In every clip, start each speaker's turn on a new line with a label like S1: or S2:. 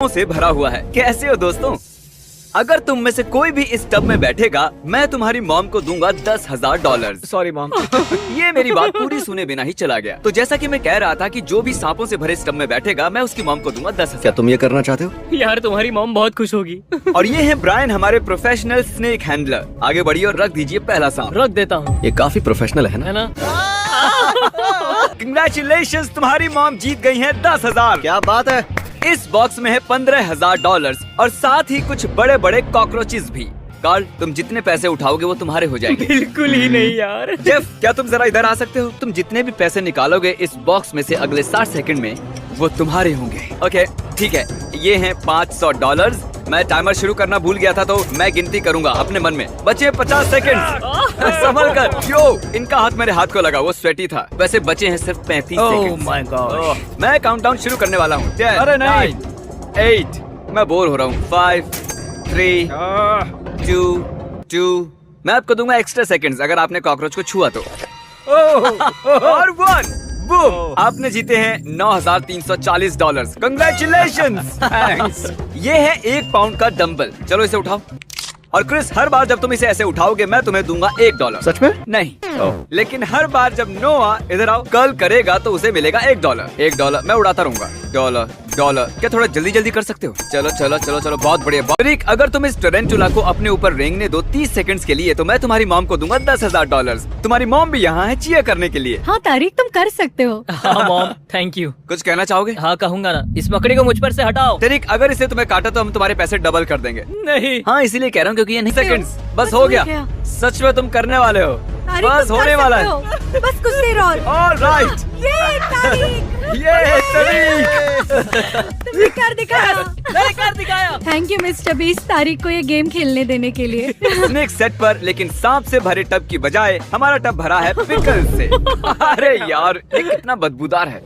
S1: से भरा हुआ है। कैसे हो दोस्तों? अगर तुम में से कोई भी इस टब में बैठेगा, मैं तुम्हारी मॉम को दूंगा $10,000।
S2: Sorry mom.
S1: ये मेरी बात पूरी सुने बिना ही चला गया। तो जैसा कि मैं कह रहा था कि जो भी सांपों से भरे इस टब में बैठेगा, मैं उसकी मॉम को दूंगा 10,000।
S3: क्या तुम ये करना चाहते हो?
S2: यार तुम्हारी मॉम बहुत खुश होगी।
S1: और ये है ब्रायन, हमारे प्रोफेशनल स्नेक हैंडलर। आगे बढ़िए और रख दीजिए पहला सांप।
S2: रख देता हूँ,
S3: ये काफी प्रोफेशनल है ना?
S2: है ना?
S1: कंग्रेचुलेशंस, तुम्हारी मॉम जीत गई है 10,000।
S3: क्या बात है।
S1: इस बॉक्स में है $15,000 और साथ ही कुछ बड़े बड़े कॉकरोचेस भी। कार्ल, तुम जितने पैसे उठाओगे वो तुम्हारे हो जाएंगे।
S2: बिल्कुल ही नहीं यार।
S1: जेफ, क्या तुम जरा इधर आ सकते हो? तुम जितने भी पैसे निकालोगे इस बॉक्स में से अगले 60 सेकंड में, वो तुम्हारे होंगे। ओके ठीक है, ये हैं $500। मैं टाइमर शुरू करना भूल गया था, तो मैं गिनती करूंगा अपने मन में। बचे 50 सेकंड। संभल कर। यो, इनका हाथ मेरे हाथ को लगा, वो स्वेटी था। वैसे बचे हैं सिर्फ 35 सेकंड।
S2: My God.
S1: मैं काउंटडाउन शुरू करने वाला हूँ। 10,
S2: अरे नहीं।
S1: 9, 8, मैं बोर हो रहा हूँ। 5, 3, 2, मैं आपको दूंगा एक्स्ट्रा सेकंड्स अगर आपने कॉकरोच को छुआ तो। और 1, बूम, आपने जीते हैं $9,340। कंग्रेचुलेशंस। थैंक्स। ये है 1 पाउंड का डंबल। चलो इसे उठाओ। और क्रिस, हर बार जब तुम इसे ऐसे उठाओगे, मैं तुम्हें दूंगा $1।
S3: सच में?
S1: नहीं, लेकिन हर बार जब नोआ इधर आओ कर्ल करेगा तो उसे मिलेगा $1। $1 मैं उड़ाता रहूंगा। डॉलर। क्या थोड़ा जल्दी जल्दी कर सकते हो? चलो, बहुत बढ़िया। रिक, अगर तुम इस टरेंटुला को अपने ऊपर रेंगने दो 30 सेकंड्स के लिए, तो मैं तुम्हारी मॉम को दूंगा $10,000। तुम्हारी मॉम भी यहाँ है चीयर करने के लिए।
S4: हाँ तारिक, तुम कर सकते हो।
S2: हाँ मॉम, थैंक यू।
S1: कुछ कहना चाहोगे?
S2: हाँ कहूँगा ना, इस मकड़ी को मुझ पर से हटाओ।
S1: तरीक, अगर इसे तुम्हें काटा तो हम तुम्हारे पैसे डबल कर देंगे।
S2: नहीं।
S1: हाँ, इसीलिए कह रहा हूँ क्योंकि ये नहीं सेकंड्स। बस हो
S4: हो
S1: गया।
S4: गया।
S1: सच में तुम करने वाले हो।
S4: तारिक,
S1: बस
S4: तुम कर
S1: होने वाला
S4: सकते
S1: है।
S4: हो। बस कुछ देर और।
S1: ऑलराइट।
S4: ये तारिक,
S1: ये तरीक।
S4: तुमने कर दिखाया।
S2: मैंने कर दिखाया।
S4: थैंक यू मिस्टर बीस, तारिक को ये गेम खेलने देने के लिए।
S1: स्नेक सेट पर, लेकिन सांप से भरे टब की बजाय हमारा टब भरा है पिकल से। अरे यार, ये कितना बदबूदार है।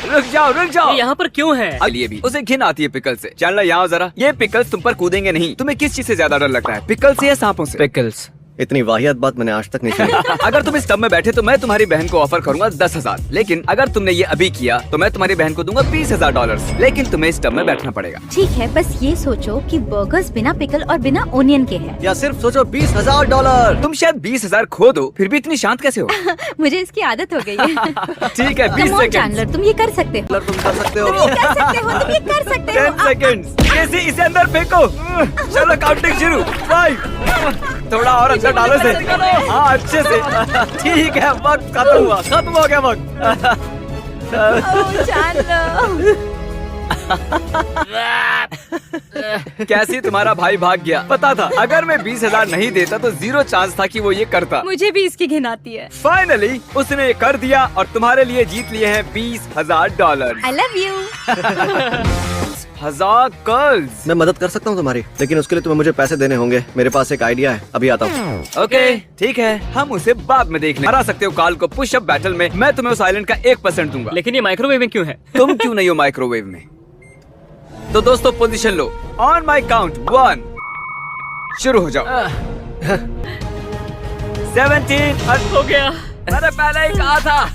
S1: रुक जाओ।
S2: ये यहाँ पर क्यों है?
S1: लिए भी उसे घिन आती है पिकल से। चैनलर यहाँ जरा। ये पिकल्स तुम पर कूदेंगे नहीं। तुम्हें किस चीज से ज्यादा डर लगता है, पिकल से या सांपों से?
S2: पिकल्स।
S3: इतनी वाहियात बात मैंने आज तक नहीं सुनी।
S1: अगर तुम इस टब में बैठे तो मैं तुम्हारी बहन को ऑफर करूंगा 10,000। लेकिन अगर तुमने ये अभी किया तो मैं तुम्हारी बहन को दूंगा $20,000। लेकिन तुम्हें इस टब में बैठना पड़ेगा।
S5: ठीक है, बस ये सोचो कि बर्गर्स बिना पिकल और बिना ओनियन के हैं।
S3: या सिर्फ सोचो $20,000।
S1: तुम शायद 20,000 खो दो, फिर भी इतनी शांत कैसे हो?
S5: मुझे इसकी आदत हो गई है।
S1: ठीक है, 20
S5: Come on,
S1: सेकंड।
S5: चैंडलर, तुम ये कर सकते हो।
S3: तुम कर सकते हो।
S5: तुम ये कर सकते हो। तुम ये कर सकते
S1: 10
S5: हो।
S1: सेकंड। इसे अंदर फेंको। चलो काउंटिंग शुरू। 5, थोड़ा और अंदर डालो से। हाँ, अच्छे से। ठीक है, वक्त खत्म हो गया वक्त।
S5: ओह, चैंडलर।
S1: कैसी तुम्हारा भाई भाग गया? पता था अगर मैं 20,000 नहीं देता तो 0 चांस था कि वो ये करता।
S4: मुझे भी इसकी घिन आती है।
S1: फाइनली उसने ये कर दिया और तुम्हारे लिए जीत लिए हैं $20,000।
S5: I love you।
S1: 1000 कर्ल्स।
S3: मैं मदद कर सकता हूँ तुम्हारी, लेकिन उसके लिए तुम्हें मुझे पैसे देने होंगे। मेरे पास एक आइडिया है, अभी आता हूँ।
S1: ओके ठीक है, हम उसे बाद में देख लेंगे। हरा सकते हो कार्ल को पुशअप बैटल में। मैं तुम्हें उस आइलैंड का 1% दूंगा।
S2: लेकिन ये माइक्रोवेव में क्यों है?
S1: तुम क्यों नहीं हो माइक्रोवेव में? तो दोस्तों position low. On my count 1, शुरू हो जाओ। 17।
S2: हो गया।
S1: मैंने पहले ही कहा था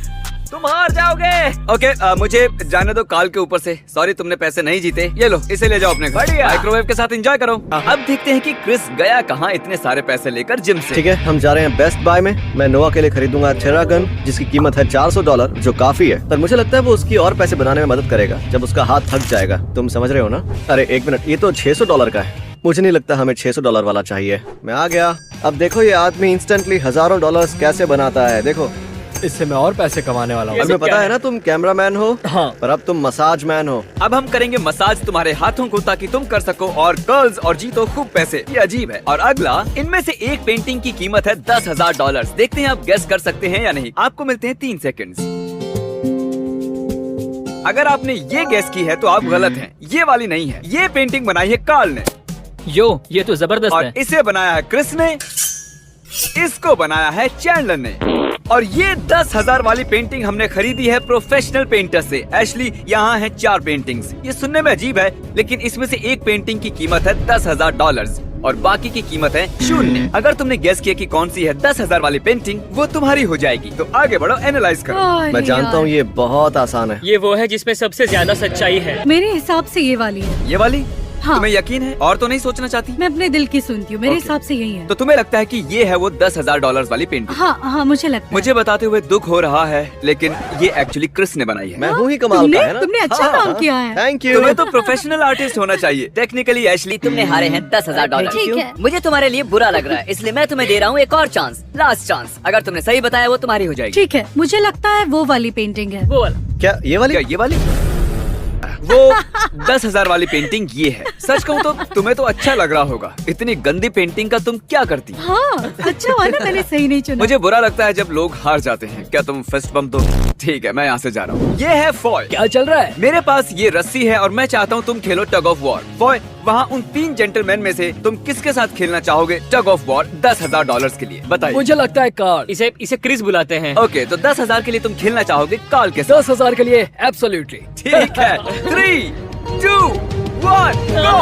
S1: तुम हार जाओगे। ओके, मुझे जाने दो काल के ऊपर से। सॉरी, तुमने पैसे नहीं जीते। ये लो, इसे ले जाओ अपने घर। माइक्रोवेव के साथ एंजॉय करो। अब देखते हैं कि क्रिस गया कहाँ इतने सारे पैसे लेकर जिम से।
S3: ठीक है, हम जा रहे हैं बेस्ट बाय में। मैं नोआ के लिए खरीदूंगा थेरागन, जिसकी कीमत है $400, जो काफी है। पर मुझे लगता है वो उसकी और पैसे बनाने में मदद करेगा जब उसका हाथ थक जाएगा। तुम समझ रहे हो ना? अरे एक मिनट, ये तो $600 का है। मुझे नहीं लगता हमें $600 वाला चाहिए। मैं आ गया। अब देखो ये आदमी इंस्टेंटली हजारों डॉलर्स कैसे बनाता है। देखो,
S2: इससे मैं और पैसे कमाने वाला हूँ।
S3: हमें पता है ना तुम कैमरामैन हो,
S2: हाँ।
S3: पर अब तुम मसाज मैन हो।
S1: अब हम करेंगे मसाज तुम्हारे हाथों को ताकि तुम कर सको और कर्ल्स और जीतो खूब पैसे। ये अजीब है। और अगला, इनमें से एक पेंटिंग की कीमत है $10,000। देखते हैं आप गेस कर सकते हैं या नहीं। आपको मिलते हैं 3 सेकंड्स। अगर आपने ये गेस की है तो आप गलत हैं। ये वाली नहीं है। ये पेंटिंग बनाई है कार्ल ने।
S2: यो, ये तो जबरदस्त
S1: और
S2: है।
S1: इसे बनाया है क्रिस ने। इसको बनाया है चैंडलर ने। और ये 10,000 वाली पेंटिंग हमने खरीदी है प्रोफेशनल पेंटर से। एशली, यहाँ है 4 पेंटिंग्स। ये सुनने में अजीब है, लेकिन इसमें से एक पेंटिंग की कीमत है $10,000 और बाकी की कीमत है 0। अगर तुमने गेस किया कि कौन सी है 10,000 वाली पेंटिंग, वो तुम्हारी हो जाएगी। तो आगे बढ़ो, एनालाइज करो।
S4: अरे
S3: मैं जानता हूँ
S4: यार,
S3: ये बहुत आसान है।
S2: ये वो है जिसमें सबसे ज्यादा सच्चाई है।
S4: मेरे हिसाब से ये वाली है।
S1: ये वाली?
S4: हाँ।
S1: तुम्हें यकीन है? और तो नहीं सोचना चाहती?
S4: मैं अपने दिल की सुनती हूँ, मेरे
S1: Okay.
S4: हिसाब से यही है।
S1: तो तुम्हें लगता है कि ये है वो $10,000 वाली पेंटिंग?
S4: हाँ हाँ, मुझे लगता है।
S1: मुझे बताते हुए दुख हो रहा है, लेकिन ये एक्चुअली क्रिस ने बनाई है।
S3: मैं हूँ ही कमाल का, है ना?
S4: तुमने अच्छा काम किया है।
S3: Thank you.
S1: तुम्हें तो प्रोफेशनल आर्टिस्ट होना चाहिए। टेक्निकली एशली
S6: तुमने हारे हैं $10,000।
S5: ठीक है।
S6: मुझे तुम्हारे लिए बुरा लग रहा है, इसलिए मैं तुम्हें दे रहा हूँ एक और चांस, लास्ट चांस। अगर तुमने सही बताया वो तुम्हारी हो जाएगी।
S4: ठीक है, मुझे लगता है वो वाली पेंटिंग है।
S2: वो वाला।
S3: क्या ये वाली?
S1: क्या ये वाली? वो 10,000 वाली पेंटिंग ये है। सच कहूँ तो तुम्हें तो अच्छा लग रहा होगा। इतनी गंदी पेंटिंग का तुम क्या करती?
S4: हाँ, अच्छा हुआ ना मैंने सही नहीं चुना।
S1: मुझे बुरा लगता है जब लोग हार जाते हैं। क्या तुम फिस्ट बम दो? ठीक है, मैं यहाँ से जा रहा हूँ। ये है फॉय।
S2: क्या चल रहा है?
S1: मेरे पास ये रस्सी है और मैं चाहता हूँ तुम खेलो टग ऑफ वॉर। फॉय, वहाँ उन 3 जेंटलमैन में से तुम किसके साथ खेलना चाहोगे टग ऑफ वॉर $10,000 के लिए? बताइए।
S2: मुझे लगता है कार्ल। इसे क्रिस बुलाते हैं।
S1: ओके, तो 10,000 के लिए तुम खेलना चाहोगे कार्ल के साथ?
S2: 10,000 के लिए एब्सोल्युटली।
S1: ठीक है। 3, 2, 1, go!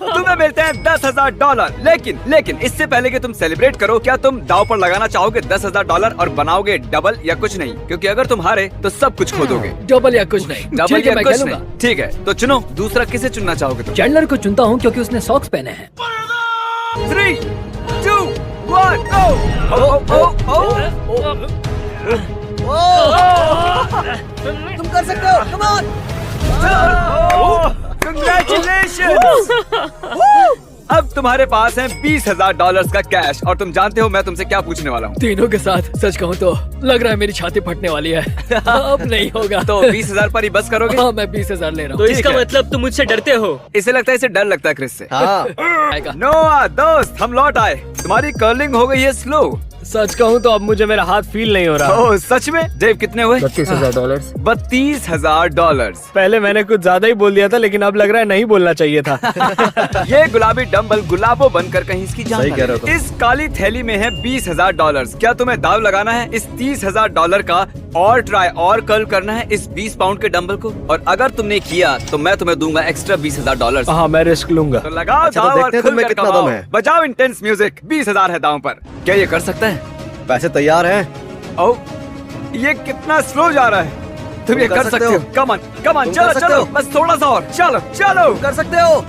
S1: तुम्हें मिलते हैं $10,000। लेकिन इससे पहले कि तुम सेलिब्रेट करो, क्या तुम दाव पर लगाना चाहोगे $10,000 और बनाओगे डबल या कुछ नहीं? क्योंकि अगर तुम हारे तो सब कुछ खो दोगे।
S2: डबल या कुछ नहीं।
S1: डबल
S2: ठीक है,
S1: या
S2: मैं
S1: कुछ
S2: खेलूंगा।
S1: नहीं। ठीक है, तो चुनो दूसरा। किसे चुनना चाहोगे तुम?
S2: चैंडलर को चुनता हूँ क्योंकि उसने सॉक्स पहने हैं।
S1: 3, 2, 1,
S3: तुम कर सकते हो, कम ऑन।
S1: Congratulations! अब तुम्हारे पास है $20,000 का कैश और तुम जानते हो मैं तुमसे क्या पूछने वाला हूँ।
S2: तीनों के साथ सच कहूँ तो लग रहा है मेरी छाती फटने वाली है। अब नहीं होगा।
S1: तो 20,000 पर ही बस करोगे?
S2: हाँ, मैं 20,000 ले रहा
S1: तो
S2: हूँ।
S1: इसका
S2: मतलब तुम मुझसे डरते हो?
S1: इसे लगता है इसे डर लगता है क्रिस से।
S3: हाँ,
S1: नोआ दोस्त, हम लौट आए। तुम्हारी कर्लिंग हो गई है स्लो।
S2: सच कहूँ तो अब मुझे मेरा हाथ फील नहीं हो रहा।
S1: ओह सच में? डेव कितने हुए?
S2: $32,000।
S1: $32,000।
S2: पहले मैंने कुछ ज्यादा ही बोल दिया था, लेकिन अब लग रहा है नहीं बोलना चाहिए था।
S1: ये गुलाबी डंबल गुलाबो बनकर कहीं इसकी जान
S3: सही
S1: ना
S3: कह रहे
S1: ले।
S3: हो तुम।
S1: इस काली थैली में है $20,000। क्या तुम्हें दाव लगाना है इस $30,000 का और ट्राई और कर्ल करना है इस 20 पाउंड के डंबल को? और अगर तुमने किया तो मैं तुम्हें दूंगा एक्स्ट्रा $20,000।
S2: हाँ, मैं रिस्क लूंगा।
S1: तो लगाओ
S3: अच्छा, तो
S1: दाव और
S3: देखते हैं तुम में
S1: खुलकर
S3: कितना
S1: कमाओ।
S3: दम है।
S1: बजाओ इंटेंस म्यूजिक। 20,000 है दाव पर। क्या ये कर सकता है?
S3: पैसे तैयार हैं।
S1: ओ, ये कितना स्लो जा रहा है। तुम ये कर सकते हो। कम ऑन,
S3: तुम
S1: चलो
S3: कर सकते
S1: चलो,
S3: हो।
S1: बस थोड़ा सा और। चलो।
S3: कर सकते हो।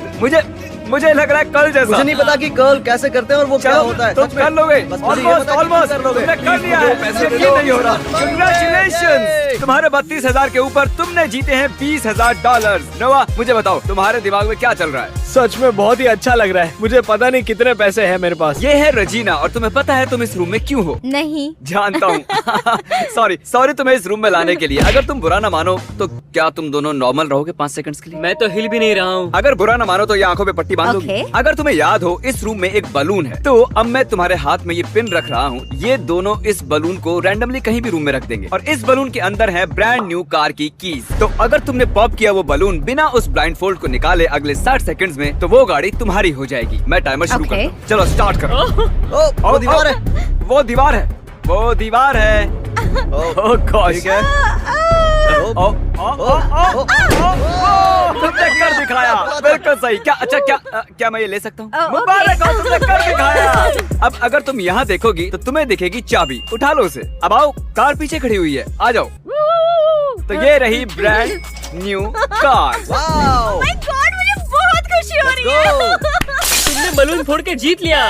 S1: मुझे लग रहा है कल जैसा।
S3: मुझे नहीं पता कि कर्ल कैसे करते हैं और वो क्या
S1: चलो,
S3: होता है।
S1: तुम
S3: सच में।
S1: कर लोगे।
S3: बस मुझे ये पता है कि तुम कर लोगे।
S1: तुमने कर लिया है।
S3: पैसे दे
S1: यकीन
S3: दो।
S1: नहीं हो रहा। Congratulations! तुम्हारे 32,000 के ऊपर तुमने जीते हैं $20,000। नोआ, मुझे बताओ तुम्हारे दिमाग में क्या चल रहा है?
S2: सच में बहुत ही अच्छा लग रहा है। मुझे पता नहीं कितने पैसे हैं मेरे पास।
S1: ये है रजीना और तुम्हें पता है तुम इस रूम में क्यों हो?
S5: नहीं।
S1: जानता हूँ। सॉरी तुम्हें इस रूम में लाने के लिए। अगर तुम बुरा ना मानो तो क्या तुम दोनों नॉर्मल रहोगे 5 सेकंड्स के लिए?
S2: मैं तो हिल भी नहीं रहा हूँ।
S1: अगर बुरा ना मानो तो ये आंखों पे पट्टी बांध दोगी।
S5: Okay.
S1: अगर तुम्हें याद हो इस रूम में एक बलून है, तो अब मैं तुम्हारे हाथ में ये पिन रख रहा हूँ। ये दोनों इस बलून को रैंडमली कहीं भी रूम में रख देंगे और इस बलून के अंदर है ब्रांड न्यू कार की कीज। तो अगर तुमने पॉप किया वो बलून बिना उस ब्लाइंड फोल्ड को निकाले अगले 60 सेकंड्स में, तो वो गाड़ी तुम्हारी हो जाएगी। मैं टाइमर शुरू
S5: Okay.
S1: करता हूँ। चलो स्टार्ट करो।
S3: वो दीवार है।
S1: वो दीवार है। ओह गॉश।
S3: ठीक है।
S1: तुमने कर दिखाया। बिल्कुल सही। क्या मैं ये ले सकता हूँ?
S5: Okay.
S1: मुबारक हो, तुमने कर दिखाया। अब अगर तुम यहाँ देखोगी तो तुम्हें दिखेगी चाबी। उठा लो उसे। अब आओ, कार पीछे खड़ी हुई है, आ जाओ। तो ये रही brand new car.
S3: Wow.
S5: God, मुझे बहुत खुशी हो रही है।
S3: Go.
S2: तुमने बलून फोड़ के जीत लिया।